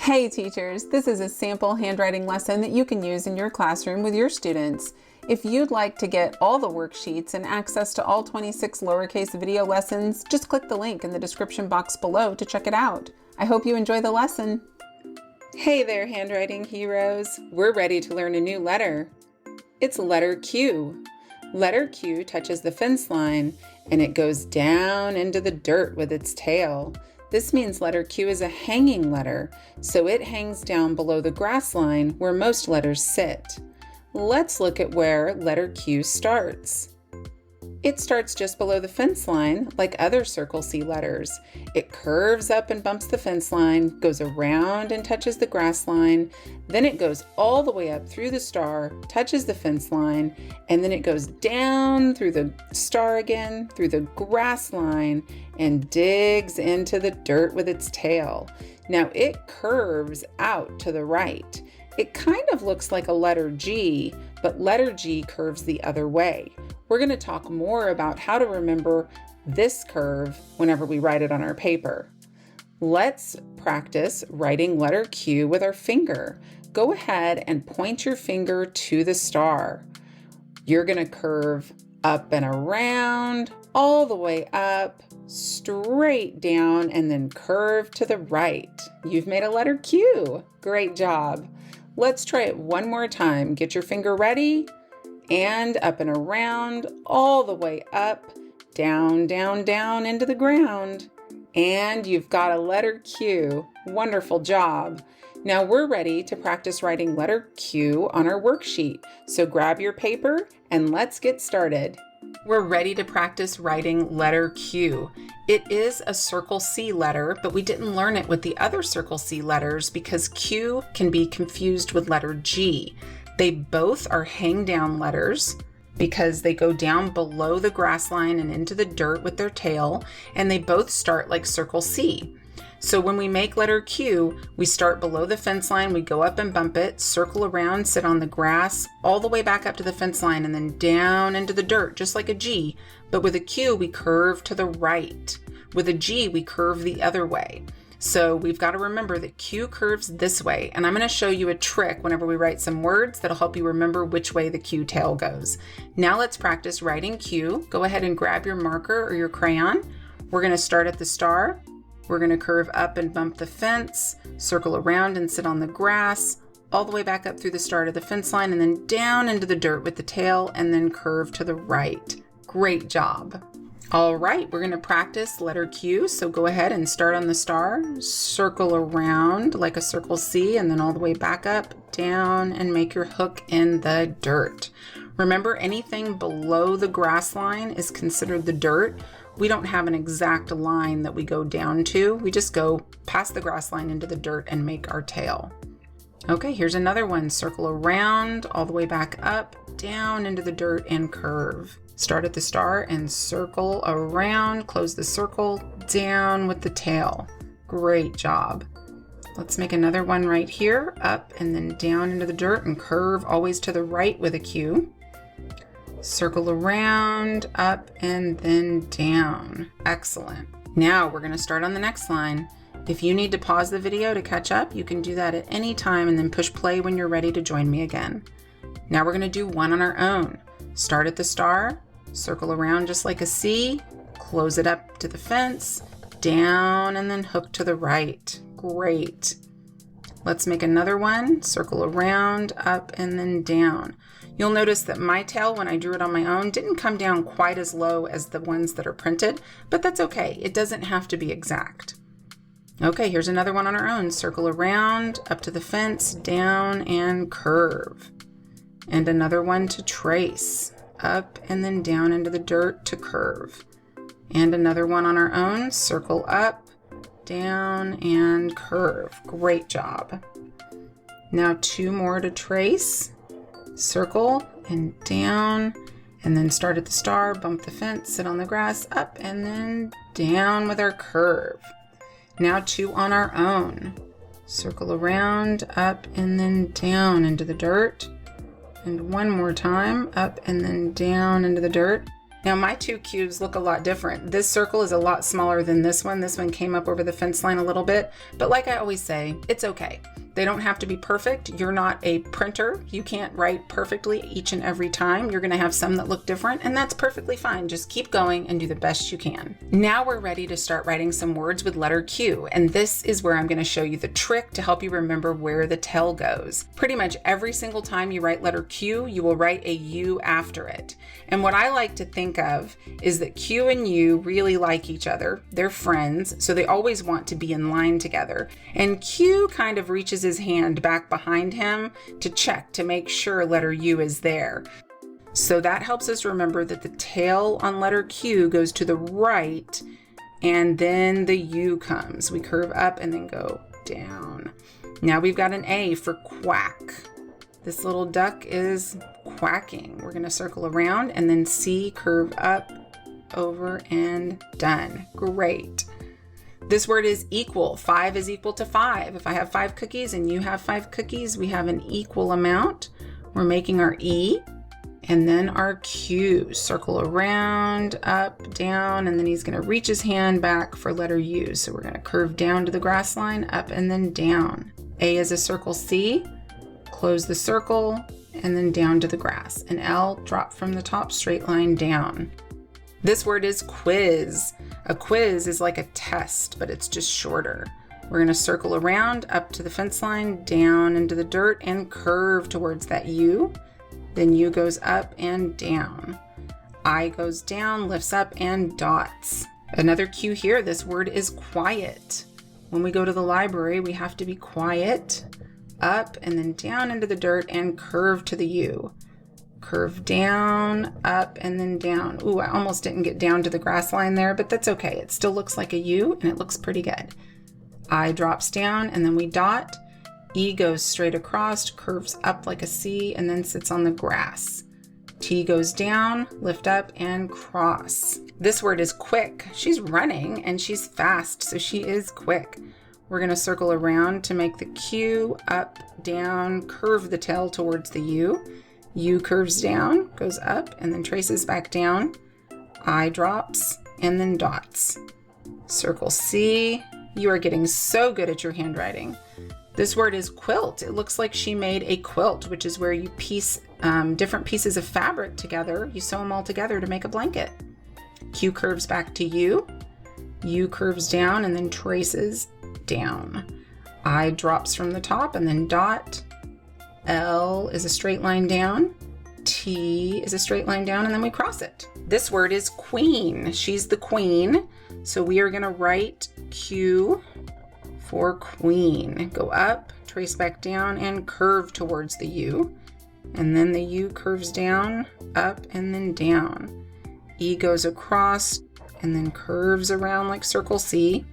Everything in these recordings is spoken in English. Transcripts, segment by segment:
Hey teachers, this is a sample handwriting lesson that you can use in your classroom with your students. If you'd like to get all the worksheets and access to all 26 lowercase video lessons, just click the link in the description box below to check it out. I hope you enjoy the lesson. Hey there, handwriting heroes. We're ready to learn a new letter. It's letter Q. Letter Q touches the fence line and it goes down into the dirt with its tail. This means letter Q is a hanging letter, so it hangs down below the grass line where most letters sit. Let's look at where letter Q starts. It starts just below the fence line, like other Circle C letters. It curves up and bumps the fence line, goes around and touches the grass line, then it goes all the way up through the star, touches the fence line, and then it goes down through the star again, through the grass line, and digs into the dirt with its tail. Now it curves out to the right. It kind of looks like a letter G, but letter G curves the other way. We're going to talk more about how to remember this curve whenever we write it on our paper. Let's practice writing letter Q with our finger. Go ahead and point your finger to the star. You're going to curve up and around, all the way up, straight down, and then curve to the right. You've made a letter Q. Great job. Let's try it one more time. Get your finger ready. And up and around, all the way up, down, down, down into the ground. And you've got a letter Q. Wonderful job. Now we're ready to practice writing letter Q on our worksheet. So grab your paper and let's get started. We're ready to practice writing letter Q. It is a Circle C letter, but we didn't learn it with the other Circle C letters because Q can be confused with letter G. They both are hang down letters because they go down below the grass line and into the dirt with their tail, and they both start like Circle C. So when we make letter Q, we start below the fence line, we go up and bump it, circle around, sit on the grass, all the way back up to the fence line and then down into the dirt, just like a G. But with a Q, we curve to the right. With a G, we curve the other way. So we've got to remember that Q curves this way, and I'm going to show you a trick whenever we write some words that'll help you remember which way the Q tail goes. Now let's practice writing Q. Go ahead and grab your marker or your crayon. We're going to start at the star. We're going to curve up and bump the fence, circle around and sit on the grass, all the way back up through the start of the fence line and then down into the dirt with the tail and then curve to the right. Great job. All right, we're going to practice letter Q. So go ahead and start on the star, circle around like a Circle C, and then all the way back up, down, and make your hook in the dirt. Remember, anything below the grass line is considered the dirt. We don't have an exact line that we go down to. We just go past the grass line into the dirt and make our tail. Okay, here's another one. Circle around, all the way back up, down into the dirt and curve. Start at the star and circle around, close the circle, down with the tail. Great job. Let's make another one right here, up and then down into the dirt and curve always to the right with a Q. Circle around, up and then down. Excellent. Now we're going to start on the next line. If you need to pause the video to catch up, you can do that at any time and then push play when you're ready to join me again. Now we're going to do one on our own. Start at the star, circle around just like a C, close it up to the fence, down and then hook to the right. Great. Let's make another one. Circle around, up and then down. You'll notice that my tail, when I drew it on my own, didn't come down quite as low as the ones that are printed, but that's okay. It doesn't have to be exact. Okay, here's another one on our own. Circle around, up to the fence, down and curve. And another one to trace, up and then down into the dirt to curve. And another one on our own, circle up, down and curve. Great job. Now two more to trace, circle and down, and then start at the star, bump the fence, sit on the grass, up and then down with our curve. Now two on our own, circle around, up and then down into the dirt. And one more time, up and then down into the dirt. Now my two cubes look a lot different. This circle is a lot smaller than this one. This one came up over the fence line a little bit, but like I always say, it's okay. They don't have to be perfect. You're not a printer. You can't write perfectly each and every time. You're gonna have some that look different, and that's perfectly fine. Just keep going and do the best you can. Now we're ready to start writing some words with letter Q, and this is where I'm gonna show you the trick to help you remember where the tail goes. Pretty much every single time you write letter Q, you will write a U after it. And what I like to think of is that Q and U really like each other. They're friends, so they always want to be in line together. And Q kind of reaches his hand back behind him to check to make sure letter U is there. So that helps us remember that the tail on letter Q goes to the right, and then the U comes. We curve up and then go down. Now we've got an A for quack. This little duck is quacking. We're going to circle around and then C, curve up, over, and done. Great. This word is equal. 5 is equal to 5. If I have 5 cookies and you have 5 cookies, we have an equal amount. We're making our E and then our Q. Circle around, up, down, and then he's going to reach his hand back for letter U. So we're going to curve down to the grass line, up and then down. A is a circle C. Close the circle, and then down to the grass. And L, drop from the top, straight line down. This word is quiz. A quiz is like a test, but it's just shorter. We're going to circle around, up to the fence line, down into the dirt, and curve towards that U. Then U goes up and down. I goes down, lifts up, and dots. Another cue here, this word is quiet. When we go to the library, we have to be quiet. Up and then down into the dirt and curve to the U. Curve down, up, and then down. Ooh, I almost didn't get down to the grass line there, but that's okay. It still looks like a U and it looks pretty good. I drops down and then we dot. E goes straight across, curves up like a C, and then sits on the grass. T goes down, lift up, and cross. This word is quick. She's running and she's fast, so she is quick. We're going to circle around to make the Q, up, down, curve the tail towards the U. U curves down, goes up, and then traces back down. I drops, and then dots. Circle C. You are getting so good at your handwriting. This word is quilt. It looks like she made a quilt, which is where you piece different pieces of fabric together. You sew them all together to make a blanket. Q curves back to U. U curves down and then traces down. I drops from the top and then dot. L is a straight line down. T is a straight line down, and then we cross it. This word is queen. She's the queen. So we are going to write Q for queen. Go up, trace back down, and curve towards the U. And then the U curves down, up, and then down. E goes across and then curves around like circle C.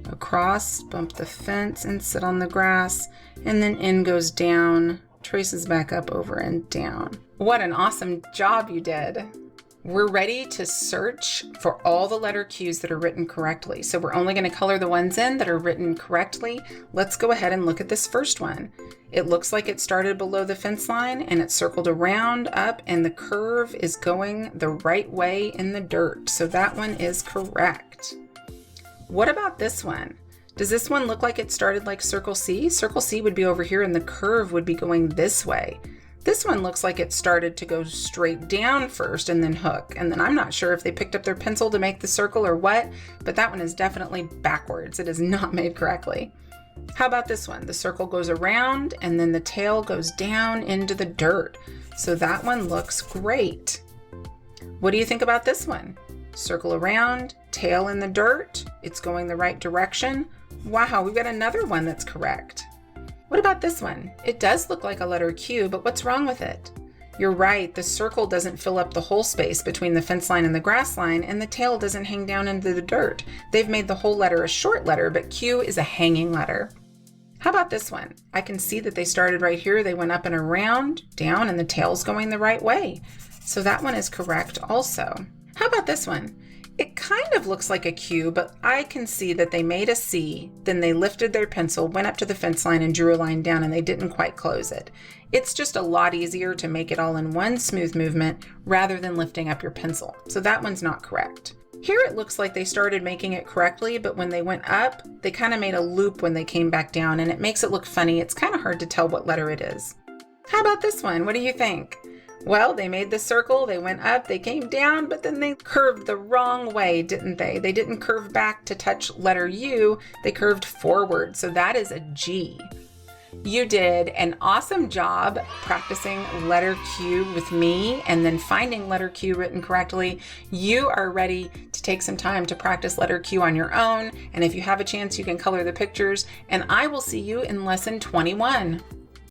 Across, bump the fence and sit on the grass, and then N goes down, traces back up, over, and down. What an awesome job you did. We're ready to search for all the letter Q's that are written correctly. So we're only going to color the ones in that are written correctly. Let's go ahead and look at this first one. It looks like it started below the fence line and it circled around, up, and the curve is going the right way in the dirt. So that one is correct. What about this one? Does this one look like it started like circle C? Circle C would be over here and the curve would be going this way. This one looks like it started to go straight down first and then hook. And then I'm not sure if they picked up their pencil to make the circle or what, but that one is definitely backwards. It is not made correctly. How about this one? The circle goes around and then the tail goes down into the dirt. So that one looks great. What do you think about this one? Circle around, tail in the dirt. It's going the right direction. Wow, we've got another one that's correct. What about this one? It does look like a letter Q, but what's wrong with it? You're right, the circle doesn't fill up the whole space between the fence line and the grass line, and the tail doesn't hang down into the dirt. They've made the whole letter a short letter, but Q is a hanging letter. How about this one? I can see that they started right here. They went up and around, down, and the tail's going the right way. So that one is correct also. How about this one? It kind of looks like a Q, but I can see that they made a C, then they lifted their pencil, went up to the fence line and drew a line down, and they didn't quite close it. It's just a lot easier to make it all in one smooth movement rather than lifting up your pencil. So that one's not correct. Here it looks like they started making it correctly, but when they went up, they kind of made a loop when they came back down, and it makes it look funny. It's kind of hard to tell what letter it is. How about this one? What do you think? Well, they made the circle, they went up, they came down, but then they curved the wrong way, didn't they? They didn't curve back to touch letter U, they curved forward, so that is a G. You did an awesome job practicing letter Q with me and then finding letter Q written correctly. You are ready to take some time to practice letter Q on your own, and if you have a chance, you can color the pictures, and I will see you in lesson 21.